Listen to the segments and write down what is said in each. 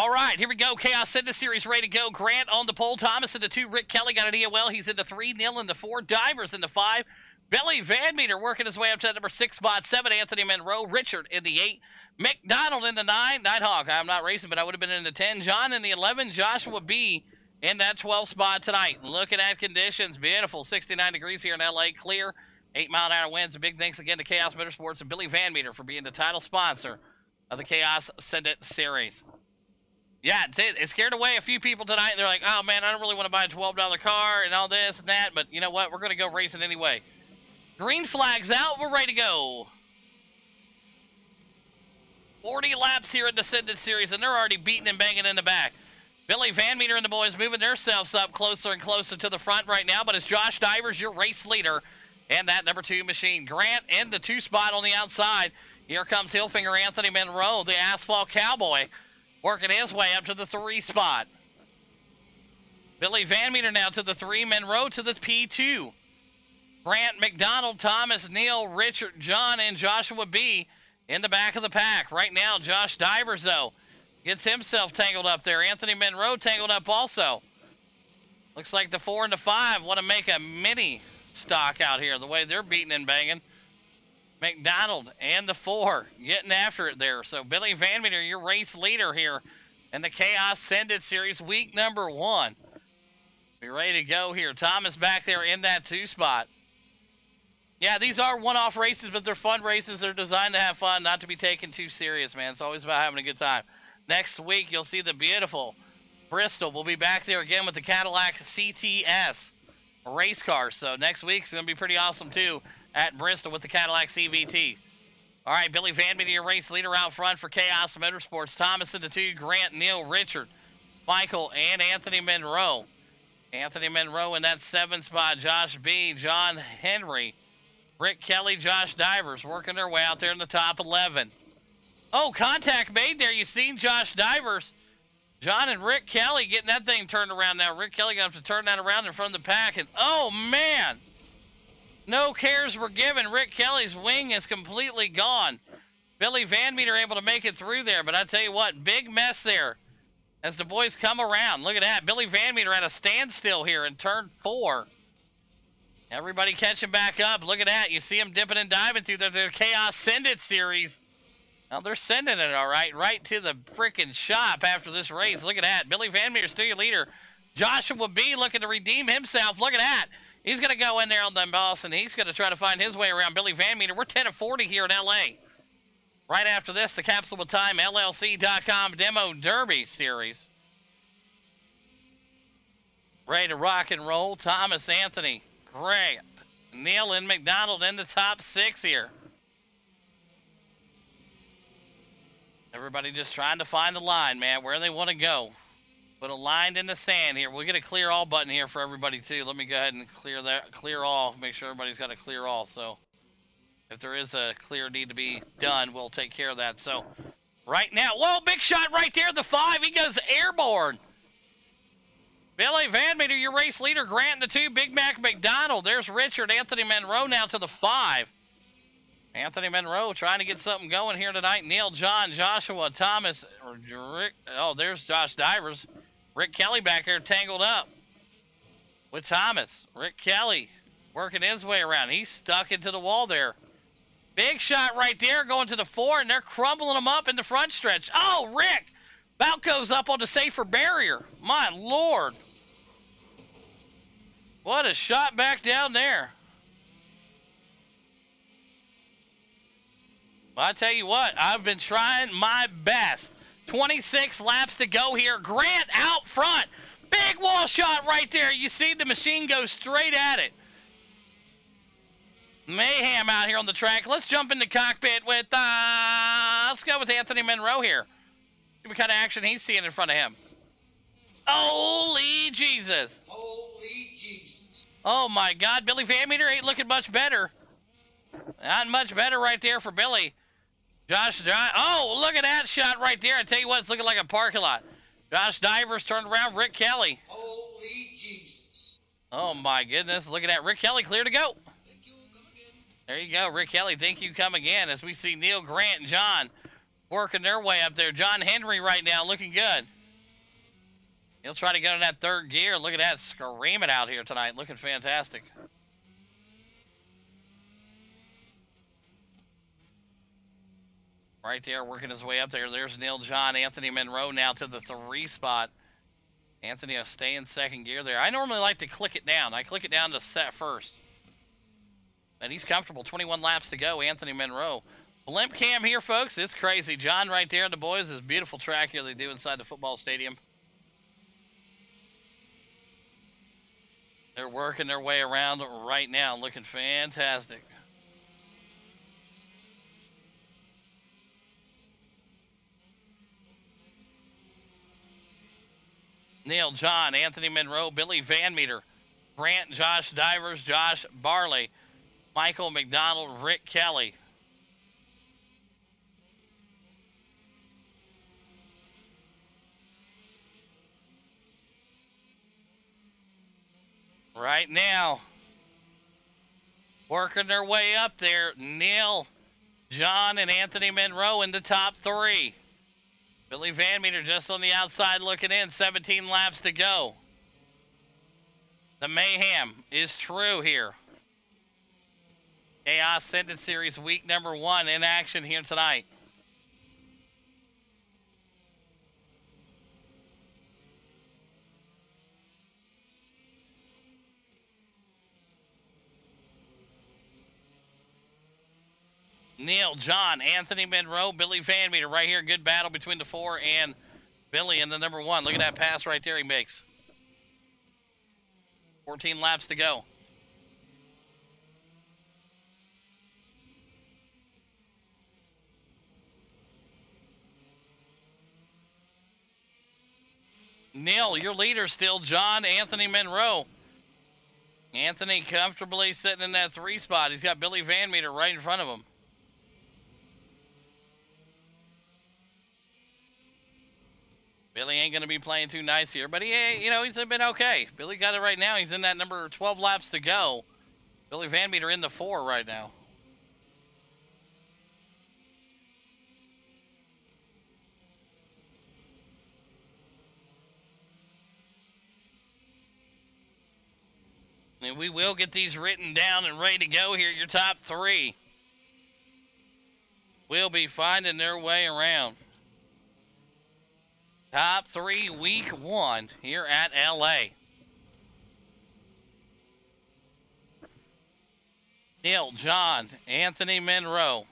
All right, here we go. Chaos Sendit series ready to go. Grant on the pole. Thomas into 2. Rick Kelly got an EOL. He's into 3. Neil into 4. Divers into 5. Billy Van Meter working his way up to that number 6 spot. 7. Anthony Monroe. Richard in the 8. McDonald in the 9. Nighthawk. I'm not racing, but I would have been in the 10. John in the 11. Joshua B in that 12 spot tonight. Looking at conditions. Beautiful. 69 degrees here in LA. Clear. 8-mile-an-hour winds. A big thanks again to Chaos Motorsports and Billy Van Meter for being the title sponsor of the Chaos Sendit series. Yeah, it scared away a few people tonight. They're like, oh, man, I don't really want to buy a $12 car and all this and that. But you know what? We're going to go racing anyway. Green flag's out. We're ready to go. 40 laps here in the Sendit series, and they're already beating and banging in the back. Billy Van Meter and the boys moving themselves up closer and closer to the front right now. But it's Josh Divers, your race leader, and that number 2 machine. Grant in the 2 spot on the outside. Here comes Hilfinger Anthony Monroe, the asphalt cowboy, working his way up to the 3 spot. Billy Van Meter now to the 3. Monroe to the P2. Grant, McDonald, Thomas, Neil, Richard, John, and Joshua B in the back of the pack. Right now, Josh Divers, though, gets himself tangled up there. Anthony Monroe tangled up also. Looks like the 4 and the 5 want to make a mini stock out here, the way they're beating and banging. McDonald and the 4 getting after it there. So Billy Van Meter, your race leader here in the Chaos Sendit series, week number 1. Be ready to go here. Thomas back there in that 2 spot. Yeah, these are one-off races, but they're fun races. They're designed to have fun, not to be taken too serious, man. It's always about having a good time. Next week, you'll see the beautiful Bristol. We'll be back there again with the Cadillac CTS race car. So next week's going to be pretty awesome, too, at Bristol with the Cadillac CVT. All right, Billy Van Meter, your race leader out front for Chaos Motorsports. Thomas in the 2, Grant, Neil, Richard, Michael, and Anthony Monroe. Anthony Monroe in that 7 spot. Josh B, John Henry, Rick Kelly, Josh Divers working their way out there in the top 11. Oh, contact made there. You seen Josh Divers. John and Rick Kelly getting that thing turned around now. Rick Kelly going to have to turn that around in front of the pack. And, oh, man. No cares were given. Rick Kelly's wing is completely gone. Billy Van Meter able to make it through there. But I tell you what, big mess there as the boys come around. Look at that. Billy Van Meter at a standstill here in turn 4. Everybody catching back up. Look at that. You see them dipping and diving through the Chaos Sendit series. Now they're sending it all right to the freaking shop after this race. Look at that. Billy Van Meter still your leader. Joshua B looking to redeem himself. Look at that. He's going to go in there on the boss, and he's going to try to find his way around Billy Van Meter. We're 10 of 40 here in L.A. Right after this, the Capsule of Time LLC.com Demo Derby Series. Ready to rock and roll. Thomas, Anthony, Grant, Neil, and McDonald in the top 6 here. Everybody just trying to find a line, man, where they want to go. Put a line in the sand here. We'll get a clear all button here for everybody, too. Let me go ahead and clear that, clear all. Make sure everybody's got a clear all. So if there is a clear need to be done, we'll take care of that. So right now, whoa, big shot right there, the 5. He goes airborne. Billy Van Meter, your race leader. Grant in the 2, Big Mac McDonald. There's Richard. Anthony Monroe now to the 5. Anthony Monroe trying to get something going here tonight. Neil, John, Joshua, Thomas, Rick. Oh, there's Josh Divers. Rick Kelly back there tangled up with Thomas. Rick Kelly working his way around. He's stuck into the wall there. Big shot right there going to the 4, and they're crumbling him up in the front stretch. Oh, Rick about goes up on the safer barrier. My Lord. What a shot back down there. Well, I tell you what, I've been trying my best. 26 laps to go here. Grant out front. Big wall shot right there. You see the machine go straight at it. Mayhem out here on the track. Let's jump in the cockpit with, let's go with Anthony Monroe here. See what kind of action he's seeing in front of him. Holy Jesus. Holy Jesus. Oh, my God. Billy Van Meter ain't looking much better. Not much better right there for Billy. Josh, oh, look at that shot right there. I tell you what, it's looking like a parking lot. Josh Divers turned around. Rick Kelly. Holy Jesus. Oh, my goodness. Look at that. Rick Kelly clear to go. Thank you, come again. There you go. Rick Kelly, thank you, come again. As we see Neil, Grant, and John working their way up there. John Henry right now looking good. He'll try to go in that third gear. Look at that, screaming out here tonight. Looking fantastic. Right there, working his way up there. There's Neil John. Anthony Monroe now to the 3 spot. Anthony will stay in second gear there. I normally like to click it down. I click it down to set first. And he's comfortable. 21 laps to go, Anthony Monroe. Blimp cam here, folks. It's crazy. John right there and the boys. This beautiful track here they do inside the football stadium. They're working their way around right now. Looking fantastic. Neil John, Anthony Monroe, Billy Van Meter, Grant, Josh Divers, Josh Barley, Michael McDonald, Rick Kelly. Right now, working their way up there, Neil, John, and Anthony Monroe in the top 3. Billy Van Meter just on the outside looking in, 17 laps to go. The mayhem is true here. Chaos Sendit Series week number 1 in action here tonight. Neil, John, Anthony Monroe, Billy Van Meter right here. Good battle between the 4 and Billy in the number 1. Look at that pass right there he makes. 14 laps to go. Neil, your leader still, John, Anthony Monroe. Anthony comfortably sitting in that 3 spot. He's got Billy Van Meter right in front of him. Billy ain't going to be playing too nice here, but he's been okay. Billy got it right now. He's in that number 12 laps to go. Billy Van Meter in the 4 right now. And we will get these written down and ready to go here. Your top 3 will be finding their way around. Top 3 week 1 here at LA. Neil, John, Anthony Monroe.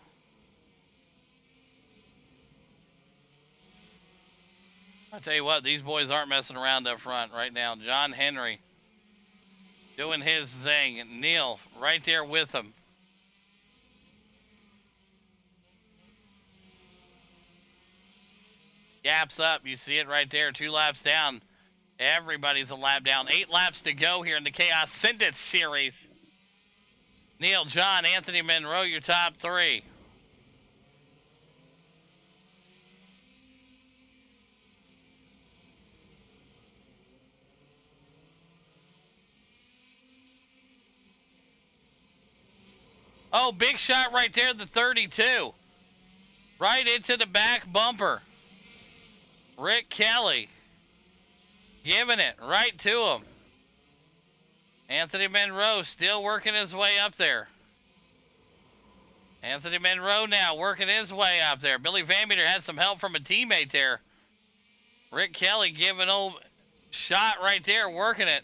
I tell you what, these boys aren't messing around up front right now. John Henry doing his thing. Neil right there with him. Gaps up, you see it right there, 2 laps down. Everybody's a lap down. 8 laps to go here in the Chaos Sendit Series. Neil, John, Anthony Monroe, your top 3. Oh, big shot right there, the 32. Right into the back bumper. Rick Kelly giving it right to him. Anthony Monroe still working his way up there. Anthony Monroe now working his way up there. Billy Van Meter had some help from a teammate there. Rick Kelly giving old shot right there, working it.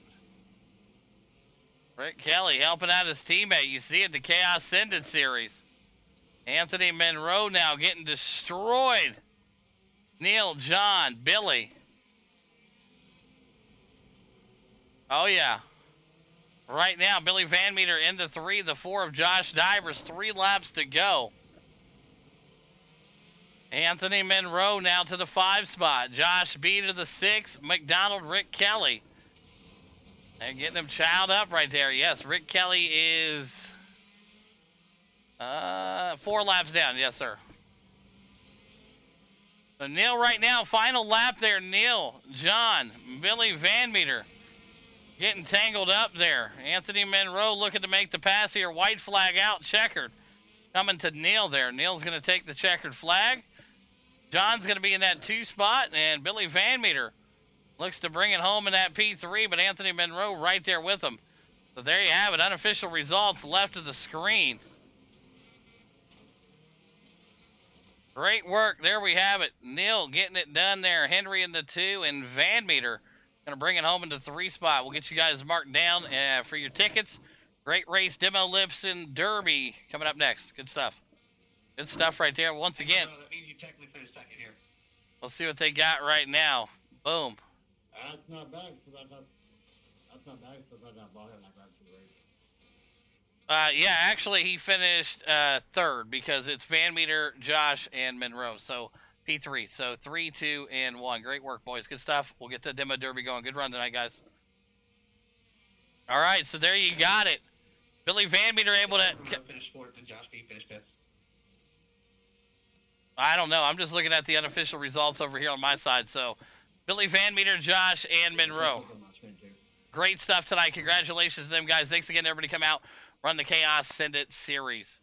Rick Kelly helping out his teammate. You see it, the Chaos Sendit Series. Anthony Monroe now getting destroyed. Neil, John, Billy. Oh, yeah. Right now, Billy Van Meter in the 3, the 4 of Josh Divers. 3 laps to go. Anthony Monroe now to the 5 spot. Josh B to the 6. McDonald, Rick Kelly. They're getting them chowed up right there. Yes, Rick Kelly is 4 laps down. Yes, sir. So Neil right now, final lap there. Neil, John, Billy Van Meter getting tangled up there. Anthony Monroe looking to make the pass here. White flag out, checkered. Coming to Neil there. Neil's going to take the checkered flag. John's going to be in that 2 spot, and Billy Van Meter Looks to bring it home in that P3, but Anthony Monroe right there with him. So there you have it. Unofficial results left of the screen. Great work. There we have it. Neil getting it done there. Henry in the 2, and Van Meter going to bring it home into 3 spot. We'll get you guys marked down for your tickets. Great race, Demo Lipson Derby coming up next. Good stuff. Good stuff right there. Once again, That means you technically finished second here. we'll see what they got right now. Boom. That's not bad because that's not bad because I got bought it like right to the race. Yeah, actually he finished 3rd because it's Van Meter, Josh, and Monroe. So P3. So 3, 2, and 1. Great work, boys. Good stuff. We'll get the Demo Derby going. Good run tonight, guys. All right, so there you got it. Billy Van Meter able to... Finished 4th and Josh B finished 5th. I don't know. I'm just looking at the unofficial results over here on my side. So Billy Van Meter, Josh, and Monroe. Great stuff tonight. Congratulations to them, guys. Thanks again, everybody. Come out, run the Chaos Send It series.